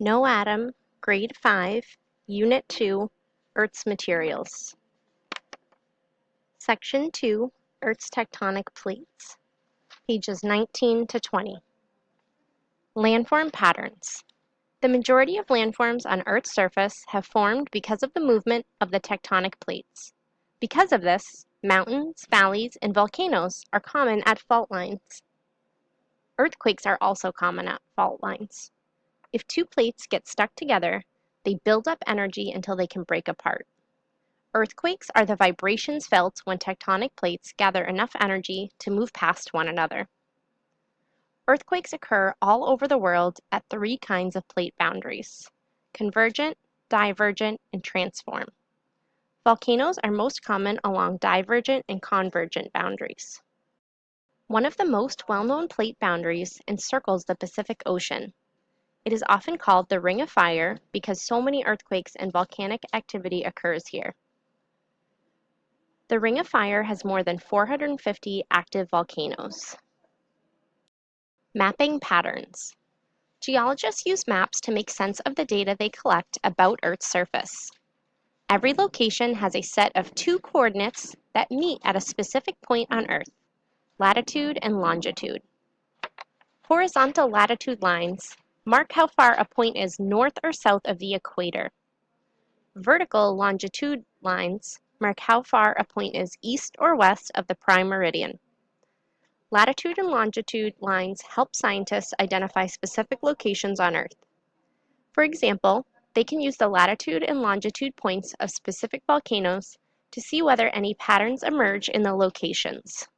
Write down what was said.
No Atom, Grade 5, Unit 2, Earth's Materials. Section 2, Earth's Tectonic Plates, pages 19 to 20. Landform patterns. The majority of landforms on Earth's surface have formed because of the movement of the tectonic plates. Because of this, mountains, valleys, and volcanoes are common at fault lines. Earthquakes are also common at fault lines. If two plates get stuck together, they build up energy until they can break apart. Earthquakes are the vibrations felt when tectonic plates gather enough energy to move past one another. Earthquakes occur all over the world at three kinds of plate boundaries: convergent, divergent, and transform. Volcanoes are most common along divergent and convergent boundaries. One of the most well-known plate boundaries encircles the Pacific Ocean. It is often called the Ring of Fire because so many earthquakes and volcanic activity occurs here. The Ring of Fire has more than 450 active volcanoes. Mapping patterns. Geologists use maps to make sense of the data they collect about Earth's surface. Every location has a set of two coordinates that meet at a specific point on Earth: latitude and longitude. Horizontal latitude lines mark how far a point is north or south of the equator. Vertical longitude lines mark how far a point is east or west of the prime meridian. Latitude and longitude lines help scientists identify specific locations on Earth. For example, they can use the latitude and longitude points of specific volcanoes to see whether any patterns emerge in the locations.